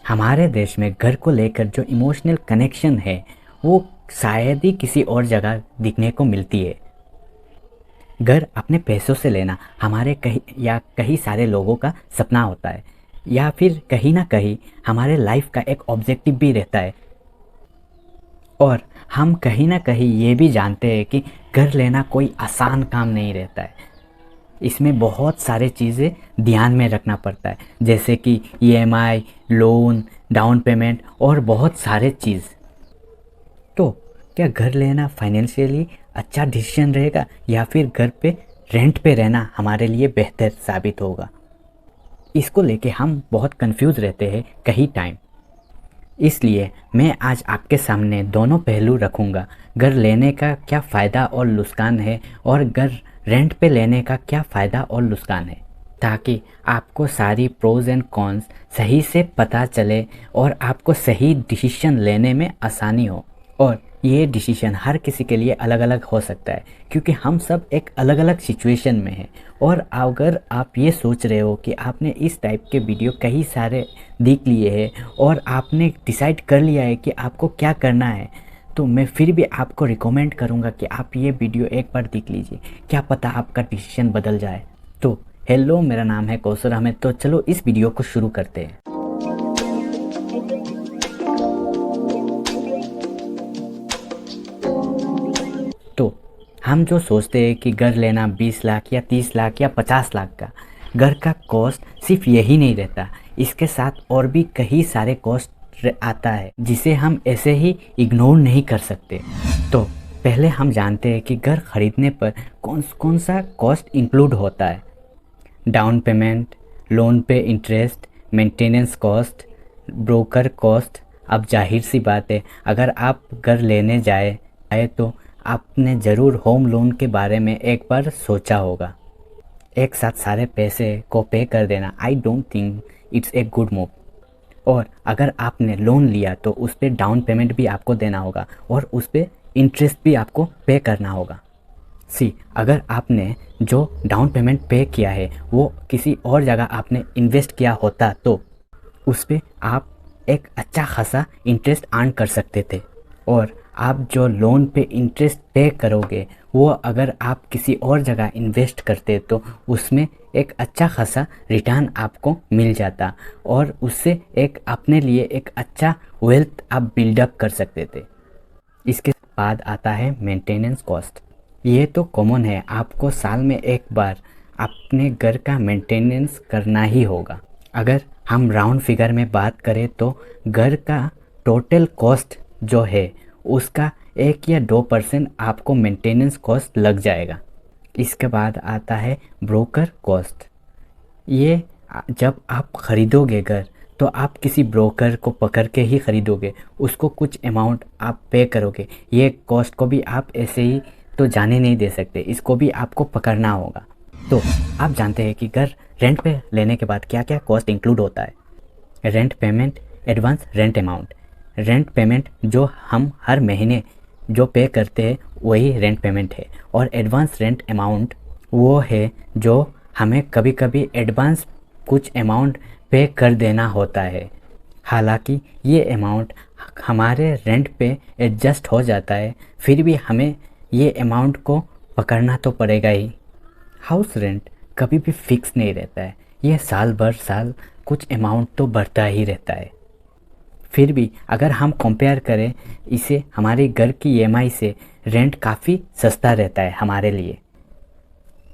हमारे देश में घर को लेकर जो इमोशनल कनेक्शन है वो शायद ही किसी और जगह दिखने को मिलती है। घर अपने पैसों से लेना हमारे कई सारे लोगों का सपना होता है, या फिर कहीं ना कहीं हमारे लाइफ का एक ऑब्जेक्टिव भी रहता है। और हम कहीं ना कहीं ये भी जानते हैं कि घर लेना कोई आसान काम नहीं रहता है। इसमें बहुत सारे चीज़ें ध्यान में रखना पड़ता है, जैसे कि ईएमआई, लोन, डाउन पेमेंट और बहुत सारे चीज़। तो क्या घर लेना फाइनेंशियली अच्छा डिसीजन रहेगा या फिर घर पे रेंट पे रहना हमारे लिए बेहतर साबित होगा? इसको लेके हम बहुत कंफ्यूज रहते हैं कई टाइम। इसलिए मैं आज आपके सामने दोनों पहलू रखूँगा, घर लेने का क्या फ़ायदा और नुकसान है और घर रेंट पे लेने का क्या फ़ायदा और नुकसान है, ताकि आपको सारी प्रोज एंड कॉन्स सही से पता चले और आपको सही डिसीजन लेने में आसानी हो। और ये डिसीजन हर किसी के लिए अलग अलग हो सकता है, क्योंकि हम सब एक अलग अलग सिचुएशन में हैं। और अगर आप ये सोच रहे हो कि आपने इस टाइप के वीडियो कई सारे देख लिए हैं और आपने डिसाइड कर लिया है कि आपको क्या करना है, तो मैं फिर भी आपको रिकमेंड करूँगा कि आप ये वीडियो एक बार देख लीजिए, क्या पता आपका डिसीजन बदल जाए। तो हेलो, मेरा नाम है कौसर अहमद। तो चलो इस वीडियो को शुरू करते हैं। तो हम जो सोचते हैं कि घर लेना 20 लाख या 30 लाख या 50 लाख का, घर का कॉस्ट सिर्फ यही नहीं रहता, इसके साथ और भी कई सारे कॉस्ट आता है जिसे हम ऐसे ही इग्नोर नहीं कर सकते। तो पहले हम जानते हैं कि घर खरीदने पर कौन कौन सा कॉस्ट इंक्लूड होता है। डाउन पेमेंट, लोन पे interest, maintenance cost, broker cost. अब जाहिर सी बात है, अगर आप घर लेने जाए तो आपने ज़रूर होम लोन के बारे में एक बार सोचा होगा। एक साथ सारे पैसे को पे कर देना, I don't think it's a good move. और अगर आपने लोन लिया तो उस पर डाउन पेमेंट भी आपको देना होगा और उस पर इंटरेस्ट भी आपको पे करना होगा। अगर आपने जो डाउन पेमेंट पे किया है वो किसी और जगह आपने इन्वेस्ट किया होता तो उस पर आप एक अच्छा खासा इंटरेस्ट अर्न कर सकते थे। और आप जो लोन पे इंटरेस्ट पे करोगे वो अगर आप किसी और जगह इन्वेस्ट करते तो उसमें एक अच्छा खासा रिटर्न आपको मिल जाता और उससे एक अपने लिए एक अच्छा वेल्थ आप बिल्डअप कर सकते थे। इसके बाद आता है मेंटेनेंस कॉस्ट। ये तो कॉमन है, आपको साल में एक बार अपने घर का मेंटेनेंस करना ही होगा। अगर हम राउंड फिगर में बात करें तो घर का टोटल कॉस्ट जो है उसका 1 या 2% आपको मेंटेनेंस कॉस्ट लग जाएगा। इसके बाद आता है ब्रोकर कॉस्ट। ये जब आप ख़रीदोगे घर तो आप किसी ब्रोकर को पकड़ के ही ख़रीदोगे, उसको कुछ अमाउंट आप पे करोगे। ये कॉस्ट को भी आप ऐसे ही तो जाने नहीं दे सकते, इसको भी आपको पकड़ना होगा। तो आप जानते हैं कि घर रेंट पे लेने के बाद क्या क्या कॉस्ट इंक्लूड होता है। Rent payment, advance rent amount. Rent payment जो हम हर महीने जो पे करते हैं वही रेंट पेमेंट है। और एडवांस रेंट अमाउंट वो है जो हमें कभी कभी एडवांस कुछ अमाउंट पे कर देना होता है। हालांकि ये अमाउंट हमारे रेंट पे एडजस्ट हो जाता है, फिर भी हमें ये अमाउंट को पकड़ना तो पड़ेगा ही। हाउस रेंट कभी भी फिक्स नहीं रहता है, ये साल भर साल कुछ अमाउंट तो बढ़ता ही रहता है। फिर भी अगर हम कंपेयर करें इसे हमारे घर की ईएमआई से, रेंट काफ़ी सस्ता रहता है हमारे लिए।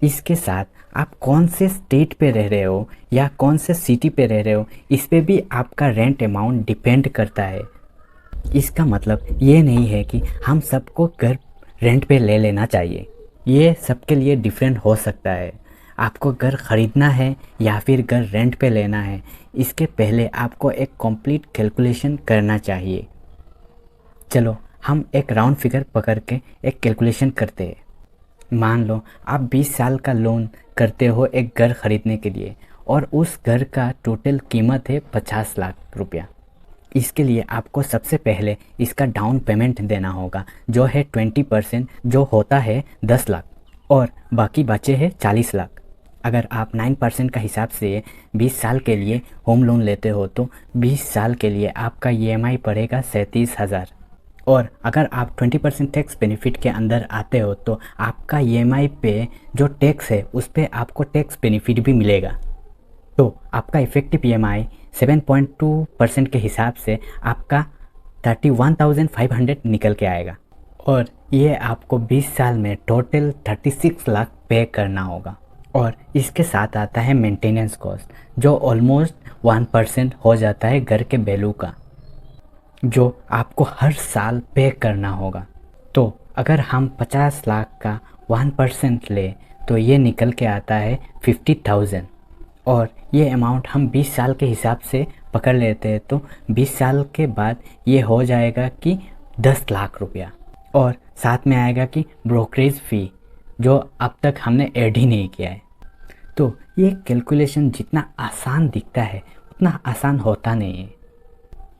इसके साथ आप कौन से स्टेट पे रह रहे हो या कौन से सिटी पे रह रहे हो, इस पे भी आपका रेंट अमाउंट डिपेंड करता है। इसका मतलब ये नहीं है कि हम सबको घर रेंट पे ले लेना चाहिए, ये सबके लिए डिफरेंट हो सकता है। आपको घर ख़रीदना है या फिर घर रेंट पे लेना है, इसके पहले आपको एक कंप्लीट कैलकुलेशन करना चाहिए। चलो हम एक राउंड फिगर पकड़ के एक कैलकुलेशन करते हैं। मान लो आप 20 साल का लोन करते हो एक घर ख़रीदने के लिए और उस घर का टोटल कीमत है 50 लाख रुपया। इसके लिए आपको सबसे पहले इसका डाउन पेमेंट देना होगा जो है 20%, जो होता है 10 लाख, और बाकी बचे हैं 40 लाख। अगर आप 9% का हिसाब से 20 साल के लिए होम लोन लेते हो तो 20 साल के लिए आपका EMI पड़ेगा 37,000। और अगर आप 20% टैक्स बेनिफिट के अंदर आते हो तो आपका EMI पे जो टैक्स है उस पर आपको टैक्स बेनिफिट भी मिलेगा। तो आपका इफ़ेक्टिव EMI 7.2% के हिसाब से आपका 31,500 निकल के आएगा। और ये आपको 20 साल में टोटल 36 लाख पे करना होगा। और इसके साथ आता है मेंटेनेंस कॉस्ट, जो ऑलमोस्ट 1% हो जाता है घर के वैल्यू का, जो आपको हर साल पे करना होगा। तो अगर हम 50 लाख का 1% ले तो ये निकल के आता है 50,000। और ये अमाउंट हम 20 साल के हिसाब से पकड़ लेते हैं तो 20 साल के बाद ये हो जाएगा कि 10 लाख रुपया। और साथ में आएगा कि ब्रोकरेज फ़ी, जो अब तक हमने ऐड ही नहीं किया है। तो ये कैलकुलेशन जितना आसान दिखता है उतना आसान होता नहीं है।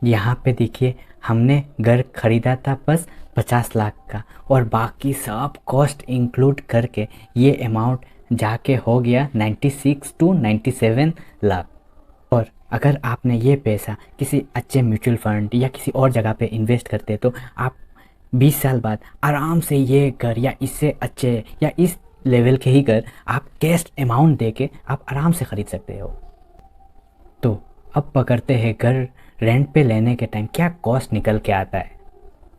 यहाँ पे देखिए, हमने घर ख़रीदा था बस 50 लाख का, और बाकी सब कॉस्ट इंक्लूड करके ये अमाउंट जाके हो गया 96 to 97 लाख। और अगर आपने ये पैसा किसी अच्छे म्यूचुअल फंड या किसी और जगह पे इन्वेस्ट करते तो आप 20 साल बाद आराम से ये घर या इससे अच्छे या इस लेवल के ही घर आप कैश अमाउंट दे के आप आराम से ख़रीद सकते हो। तो अब पकड़ते हैं घर रेंट पे लेने के टाइम क्या कॉस्ट निकल के आता है।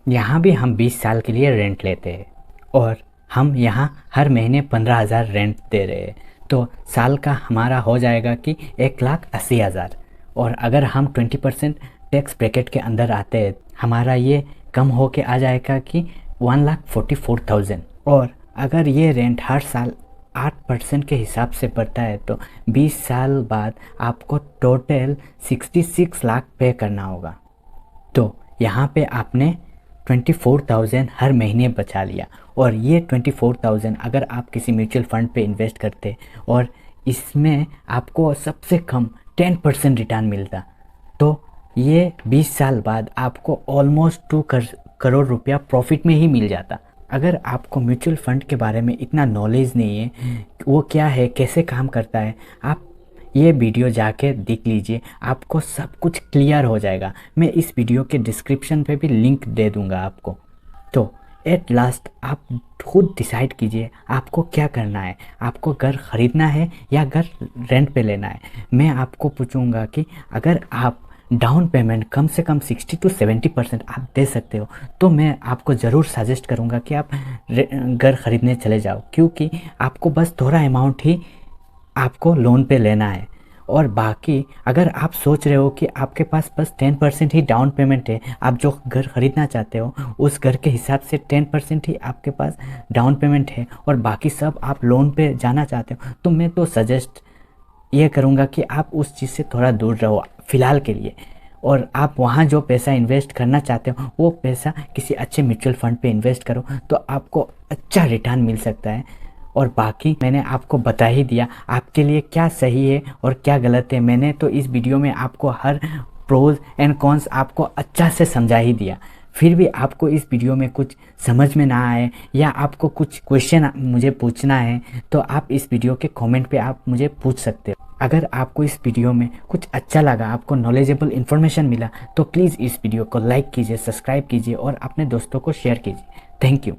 यहाँ भी हम 20 साल के लिए रेंट लेते हैं और हम यहाँ हर महीने 15,000 रेंट दे रहे हैं, तो साल का हमारा हो जाएगा कि 1,80,000। और अगर हम 20% टैक्स ब्रैकेट के अंदर आते हैं, हमारा ये कम हो के आ जाएगा कि 1,44,000। और अगर ये रेंट हर साल 8% के हिसाब से बढ़ता है तो 20 साल बाद आपको टोटल 66 लाख पे करना होगा। तो यहाँ पे आपने 24,000 हर महीने बचा लिया। और ये 24,000 अगर आप किसी म्यूचुअल फंड पे इन्वेस्ट करते और इसमें आपको सबसे कम 10% रिटर्न मिलता तो ये 20 साल बाद आपको ऑलमोस्ट 2 करोड़ रुपया प्रॉफिट में ही मिल जाता। अगर आपको म्यूचुअल फंड के बारे में इतना नॉलेज नहीं है, वो क्या है, कैसे काम करता है, आप ये वीडियो जाके देख लीजिए, आपको सब कुछ क्लियर हो जाएगा। मैं इस वीडियो के डिस्क्रिप्शन पे भी लिंक दे दूंगा आपको। तो एट लास्ट आप खुद डिसाइड कीजिए आपको क्या करना है। आपको घर ख़रीदना है या घर रेंट पे लेना है। मैं आपको पूछूंगा कि अगर आप डाउन पेमेंट कम से कम 60 to 70% आप दे सकते हो तो मैं आपको ज़रूर सजेस्ट करूंगा कि आप घर ख़रीदने चले जाओ, क्योंकि आपको बस थोड़ा अमाउंट ही आपको लोन पे लेना है। और बाकी अगर आप सोच रहे हो कि आपके पास बस 10% ही डाउन पेमेंट है, आप जो घर ख़रीदना चाहते हो उस घर के हिसाब से 10% ही आपके पास डाउन पेमेंट है और बाकी सब आप लोन पे जाना चाहते हो, तो मैं तो सजेस्ट ये करूँगा कि आप उस चीज़ से थोड़ा दूर रहो फ़िलहाल के लिए। और आप वहाँ जो पैसा इन्वेस्ट करना चाहते हो वो पैसा किसी अच्छे म्यूचुअल फंड पे इन्वेस्ट करो तो आपको अच्छा रिटर्न मिल सकता है। और बाकी मैंने आपको बता ही दिया आपके लिए क्या सही है और क्या गलत है। मैंने तो इस वीडियो में आपको हर प्रोज एंड कॉन्स आपको अच्छा से समझा ही दिया। फिर भी आपको इस वीडियो में कुछ समझ में ना आए या आपको कुछ क्वेश्चन मुझे पूछना है तो आप इस वीडियो के कमेंट पे आप मुझे पूछ सकते हो। अगर आपको इस वीडियो में कुछ अच्छा लगा, आपको नॉलेजेबल इन्फॉर्मेशन मिला तो प्लीज़ इस वीडियो को लाइक कीजिए, सब्सक्राइब कीजिए और अपने दोस्तों को शेयर कीजिए। Thank you.